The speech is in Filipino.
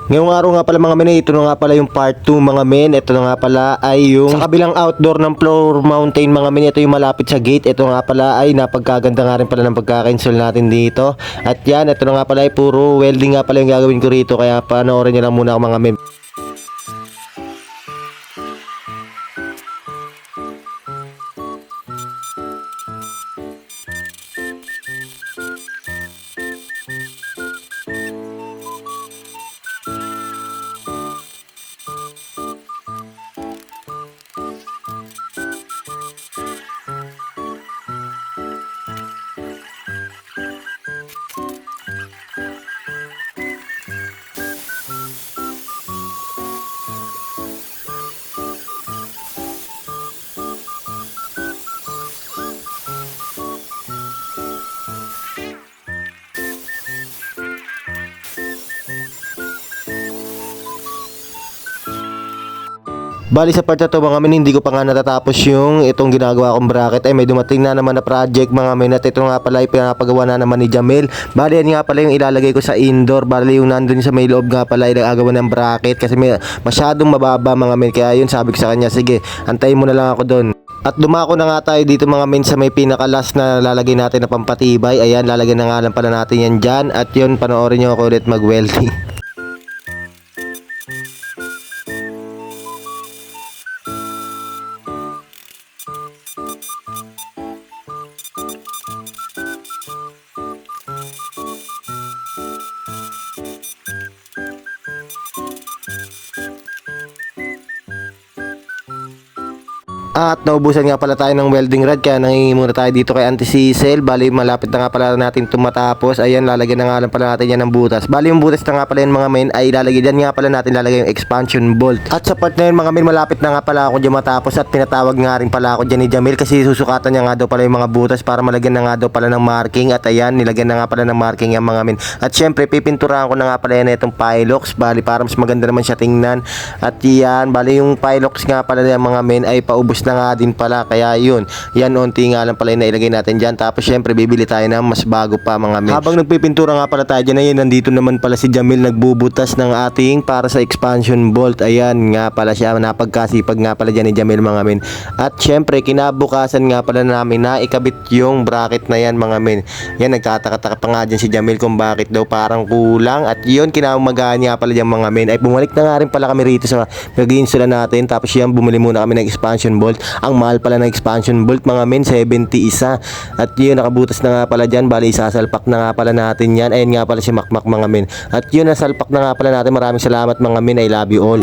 Ngayong araw nga pala mga men, ito na nga pala yung part 2 mga men. Ito na nga pala ay yung sa kabilang outdoor ng Floor Mountain mga men. Ito yung malapit sa gate. Ito nga pala ay napagkaganda nga rin pala ng pagkaka-install natin dito. At yan, ito na nga pala ay puro welding nga pala yung gagawin ko rito. Kaya panoorin nyo lang muna mga men. Bali sa part na to mga men, hindi ko pa nga natatapos yung itong ginagawa kong bracket. Ay may dumating na naman na project mga men. At ito nga pala ay pinapagawa na naman ni Jamel. Bali yan nga pala yung ilalagay ko sa indoor. Bali yung nandun sa may loob nga pala ay nagagawa ng bracket. Kasi may masyadong mababa mga men. Kaya yun sabi ko sa kanya, sige antayin mo na lang ako doon. At dumako na nga tayo dito mga men sa may pinaka-last na lalagay natin na pampatibay. Ayan, lalagyan na nga lang pala natin yan dyan. At yun, panoorin nyo ako ulit mag-welding. At naubusan nga pala tayo ng welding rod, kaya nangingi muna tayo dito kay Auntie Cecil. Bali malapit na nga pala natin tumatapos. Ayan, lalagyan na nga lang pala natin yan ng butas. Bali yung butas na nga pala yun mga men ay lalagyan nga pala natin, lalagay yung expansion bolt. At sa part na yun mga men, malapit na nga pala ako dyan matapos. At pinatawag nga rin pala ako dyan ni Jamil kasi susukatan niya nga daw pala yung mga butas para malagyan na nga daw pala ng marking. At ayan, nilagyan na nga pala ng marking yung mga men. At syempre pipinturahan ko na nga pala yan itong Pilox. Bali para mas maganda naman siya tingnan. At yan, bali yung Pilox nga pala yung mga men ay paubos na nga din pala, kaya yun, yan onti nga lang pala yung nailagay natin dyan. Tapos syempre bibili tayo ng mas bago pa mga men. Habang nagpipintura nga pala tayo dyan, ayun, nandito naman pala si Jamil nagbubutas ng ating para sa expansion bolt. Ayan nga pala siya, napagkasipag nga pala dyan ni Jamil mga men. At syempre kinabukasan nga pala namin na ikabit yung bracket na yan mga men. Yan, nagtataka-taka pa nga dyan si Jamil kung bakit daw parang kulang. At yun, kinamagaan nga pala dyan mga men ay bumalik na nga rin pala kami rito sa nag-install natin. Tapos yan, bumili muna kami ng expansion bolt. Ang mahal pala ng expansion bolt mga men, 70 isa. At yun, nakabutas na nga pala dyan. Bali sasalpak na nga pala natin yan. Ayun nga pala si Makmak mga men. At yun, nasalpak na nga pala natin. Maraming salamat mga men, I love you all.